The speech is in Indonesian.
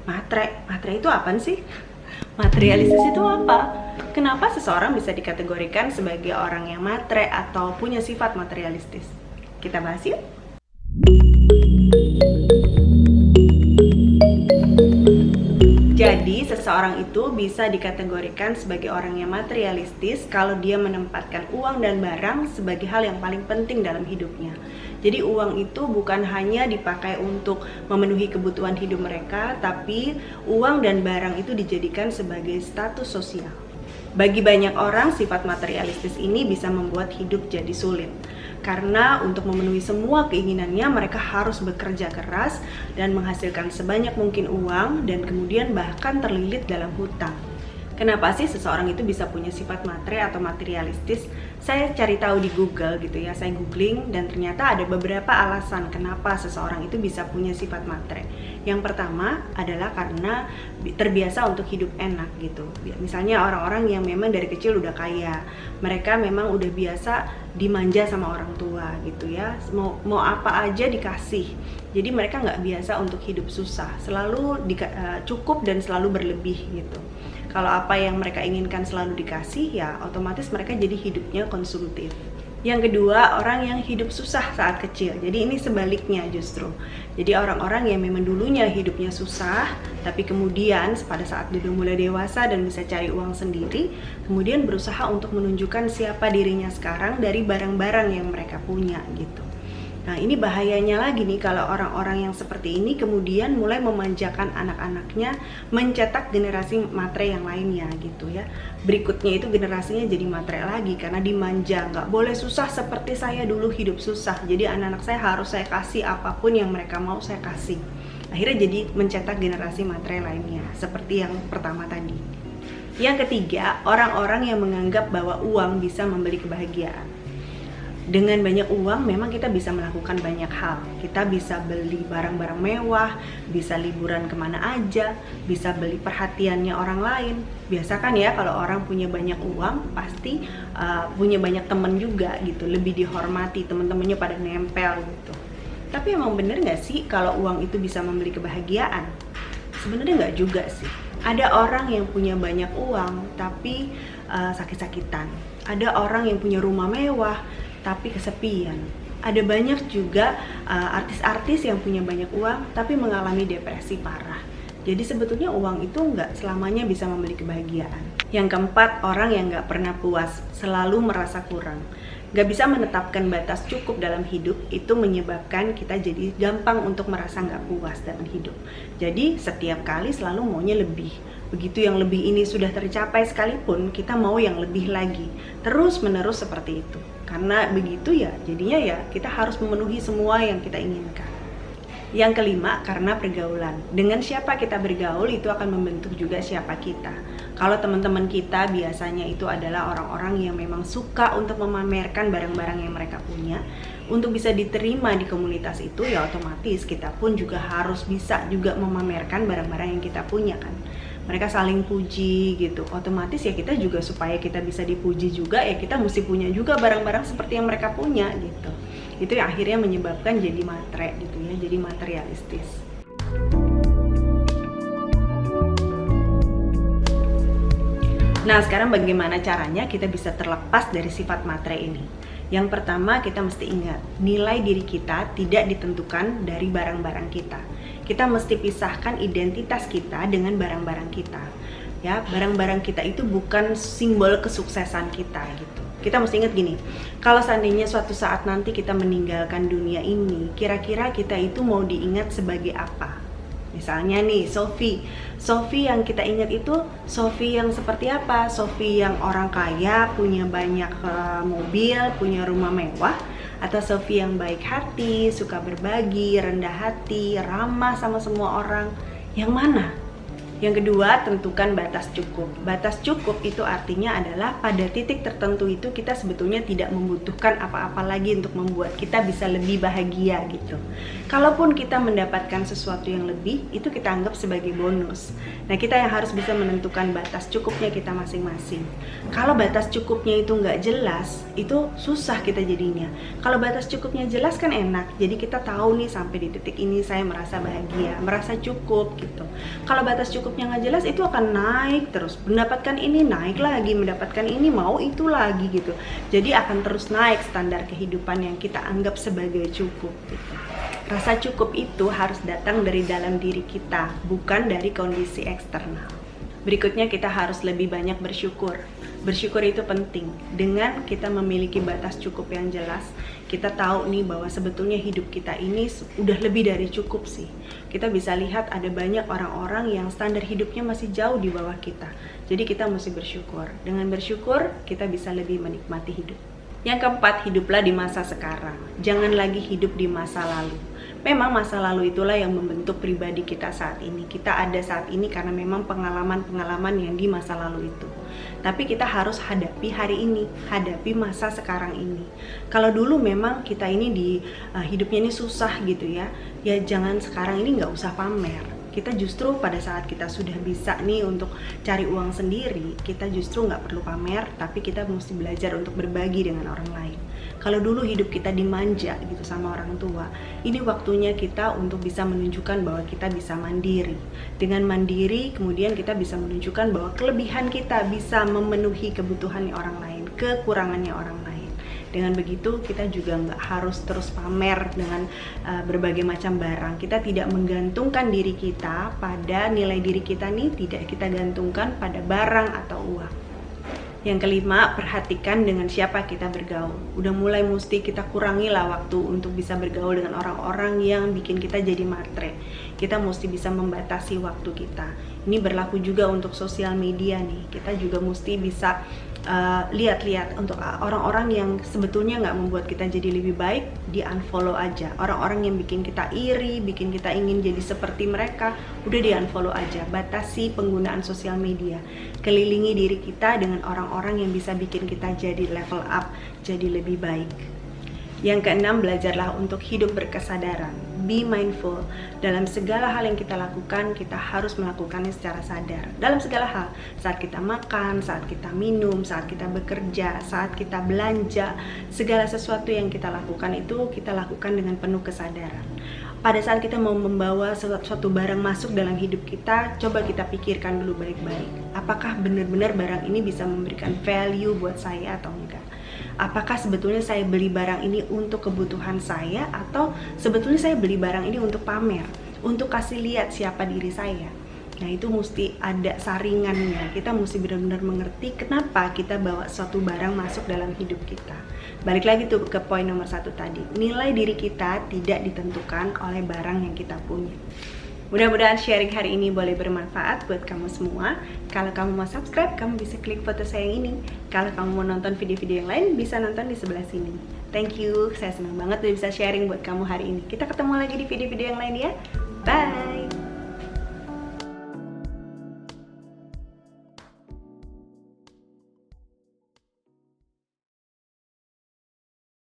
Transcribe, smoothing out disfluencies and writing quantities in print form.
Matre itu apa sih? Materialistis itu apa? Kenapa seseorang bisa dikategorikan sebagai orang yang matre atau punya sifat materialistis? Kita bahas yuk. Jadi, seseorang itu bisa dikategorikan sebagai orang yang materialistis kalau dia menempatkan uang dan barang sebagai hal yang paling penting dalam hidupnya. Jadi uang itu bukan hanya dipakai untuk memenuhi kebutuhan hidup mereka, tapi uang dan barang itu dijadikan sebagai status sosial. Bagi banyak orang, sifat materialistis ini bisa membuat hidup jadi sulit. Karena untuk memenuhi semua keinginannya, mereka harus bekerja keras dan menghasilkan sebanyak mungkin uang dan kemudian bahkan terlilit dalam hutang. Kenapa sih seseorang itu bisa punya sifat matre atau materialistis? Saya cari tahu di Google gitu ya, saya googling dan ternyata ada beberapa alasan kenapa seseorang itu bisa punya sifat matre. Yang pertama adalah karena terbiasa untuk hidup enak gitu. Misalnya orang-orang yang memang dari kecil udah kaya, mereka memang udah biasa dimanja sama orang tua gitu ya, mau apa aja dikasih. Jadi mereka nggak biasa untuk hidup susah, selalu cukup dan selalu berlebih gitu. Kalau apa yang mereka inginkan selalu dikasih, ya otomatis mereka jadi hidupnya konsumtif. Yang kedua, orang yang hidup susah saat kecil. Jadi ini sebaliknya justru. Jadi orang-orang yang memang dulunya hidupnya susah, tapi kemudian pada saat dia mulai dewasa dan bisa cari uang sendiri, kemudian berusaha untuk menunjukkan siapa dirinya sekarang dari barang-barang yang mereka punya gitu. Nah, ini bahayanya lagi nih kalau orang-orang yang seperti ini kemudian mulai memanjakan anak-anaknya, mencetak generasi matre yang lainnya gitu ya. Berikutnya itu generasinya jadi matre lagi karena dimanja, nggak boleh susah seperti saya dulu hidup susah. Jadi anak-anak saya harus saya kasih apapun yang mereka mau saya kasih. Akhirnya jadi mencetak generasi matre lainnya, seperti yang pertama tadi. Yang ketiga, orang-orang yang menganggap bahwa uang bisa membeli kebahagiaan. Dengan banyak uang memang kita bisa melakukan banyak hal. Kita bisa beli barang-barang mewah, bisa liburan kemana aja, bisa beli perhatiannya orang lain. Biasa kan ya kalau orang punya banyak uang pasti punya banyak teman juga gitu, lebih dihormati, teman-temannya pada nempel gitu. Tapi emang bener gak sih kalau uang itu bisa membeli kebahagiaan? Sebenarnya nggak juga sih. Ada orang yang punya banyak uang tapi sakit-sakitan. Ada orang yang punya rumah mewah tapi kesepian. Ada banyak juga artis-artis yang punya banyak uang tapi mengalami depresi parah. Jadi sebetulnya uang itu nggak selamanya bisa membeli kebahagiaan. Yang keempat, orang yang nggak pernah puas, selalu merasa kurang. Nggak bisa menetapkan batas cukup dalam hidup, itu menyebabkan kita jadi gampang untuk merasa nggak puas dalam hidup. Jadi setiap kali selalu maunya lebih. Begitu yang lebih ini sudah tercapai sekalipun, kita mau yang lebih lagi. Terus menerus seperti itu. Karena begitu ya, jadinya ya kita harus memenuhi semua yang kita inginkan. Yang kelima, karena pergaulan. Dengan siapa kita bergaul itu akan membentuk juga siapa kita. Kalau teman-teman kita biasanya itu adalah orang-orang yang memang suka untuk memamerkan barang-barang yang mereka punya, untuk bisa diterima di komunitas itu ya otomatis kita pun juga harus bisa juga memamerkan barang-barang yang kita punya kan. Mereka saling puji gitu, otomatis ya kita juga supaya kita bisa dipuji juga ya kita mesti punya juga barang-barang seperti yang mereka punya gitu. Itu yang akhirnya menyebabkan jadi matre gitu ya, jadi materialistis. Nah, sekarang bagaimana caranya kita bisa terlepas dari sifat matre ini? Yang pertama, kita mesti ingat, nilai diri kita tidak ditentukan dari barang-barang kita. Kita mesti pisahkan identitas kita dengan barang-barang kita. Ya, barang-barang kita itu bukan simbol kesuksesan kita gitu. Kita mesti ingat gini, kalau seandainya suatu saat nanti kita meninggalkan dunia ini, kira-kira kita itu mau diingat sebagai apa? Misalnya nih, Sophie yang kita ingat itu Sophie yang seperti apa? Sophie yang orang kaya, punya banyak mobil, punya rumah mewah, atau Sophie yang baik hati, suka berbagi, rendah hati, ramah sama semua orang? Yang mana? Yang kedua, tentukan batas cukup. Batas cukup itu artinya adalah pada titik tertentu itu kita sebetulnya tidak membutuhkan apa-apa lagi untuk membuat kita bisa lebih bahagia gitu. Kalaupun kita mendapatkan sesuatu yang lebih, itu kita anggap sebagai bonus. Nah, kita yang harus bisa menentukan batas cukupnya kita masing-masing. Kalau batas cukupnya itu nggak jelas, itu susah kita jadinya. Kalau batas cukupnya jelas kan enak, jadi kita tahu nih sampai di titik ini saya merasa bahagia, merasa cukup gitu. Kalau batas cukupnya nggak jelas, itu akan naik terus, mendapatkan ini naik lagi, mendapatkan ini mau itu lagi gitu. Jadi akan terus naik standar kehidupan yang kita anggap sebagai cukup gitu. Rasa cukup itu harus datang dari dalam diri kita, bukan dari kondisi eksternal. Berikutnya kita harus lebih banyak bersyukur. Bersyukur itu penting. Dengan kita memiliki batas cukup yang jelas, kita tahu nih bahwa sebetulnya hidup kita ini udah lebih dari cukup sih. Kita bisa lihat ada banyak orang-orang yang standar hidupnya masih jauh di bawah kita. Jadi kita mesti bersyukur. Dengan bersyukur, kita bisa lebih menikmati hidup. Yang keempat, hiduplah di masa sekarang. Jangan lagi hidup di masa lalu. Memang masa lalu itulah yang membentuk pribadi kita saat ini. Kita ada saat ini karena memang pengalaman-pengalaman yang di masa lalu itu. Tapi kita harus hadapi hari ini, hadapi masa sekarang ini. Kalau dulu memang kita ini di hidupnya ini susah gitu ya, ya jangan sekarang ini nggak usah pamer. Kita justru pada saat kita sudah bisa nih untuk cari uang sendiri, kita justru nggak perlu pamer, tapi kita mesti belajar untuk berbagi dengan orang lain. Kalau dulu hidup kita dimanja gitu sama orang tua, ini waktunya kita untuk bisa menunjukkan bahwa kita bisa mandiri. Dengan mandiri, kemudian kita bisa menunjukkan bahwa kelebihan kita bisa memenuhi kebutuhan orang lain, kekurangannya orang lain. Dengan begitu kita juga nggak harus terus pamer dengan berbagai macam barang. Kita tidak menggantungkan diri kita pada nilai diri kita nih, tidak kita gantungkan pada barang atau uang. Yang kelima, perhatikan dengan siapa kita bergaul. Udah mulai mesti kita kurangi lah waktu untuk bisa bergaul dengan orang-orang yang bikin kita jadi matre. Kita mesti bisa membatasi waktu kita. Ini berlaku juga untuk sosial media nih. Kita juga mesti bisa lihat-lihat untuk orang-orang yang sebetulnya nggak membuat kita jadi lebih baik, di unfollow aja. Orang-orang yang bikin kita iri, bikin kita ingin jadi seperti mereka, udah di unfollow aja. Batasi penggunaan sosial media. Kelilingi diri kita dengan orang-orang yang bisa bikin kita jadi level up, jadi lebih baik. Yang keenam, belajarlah untuk hidup berkesadaran. Be mindful. Dalam segala hal yang kita lakukan, kita harus melakukannya secara sadar. Dalam segala hal, saat kita makan, saat kita minum, saat kita bekerja, saat kita belanja, segala sesuatu yang kita lakukan itu kita lakukan dengan penuh kesadaran. Pada saat kita mau membawa suatu barang masuk dalam hidup kita, coba kita pikirkan dulu baik-baik. Apakah benar-benar barang ini bisa memberikan value buat saya atau enggak? Apakah sebetulnya saya beli barang ini untuk kebutuhan saya, atau sebetulnya saya beli barang ini untuk pamer, untuk kasih lihat siapa diri saya? Nah, itu mesti ada saringannya. Kita mesti benar-benar mengerti kenapa kita bawa suatu barang masuk dalam hidup kita. Balik lagi tuh ke poin nomor 1 tadi. Nilai diri kita tidak ditentukan oleh barang yang kita punya. Mudah-mudahan sharing hari ini boleh bermanfaat buat kamu semua. Kalau kamu mau subscribe, kamu bisa klik foto saya yang ini. Kalau kamu mau nonton video-video yang lain, bisa nonton di sebelah sini. Thank you, saya senang banget udah bisa sharing buat kamu hari ini. Kita ketemu lagi di video-video yang lain ya. Bye!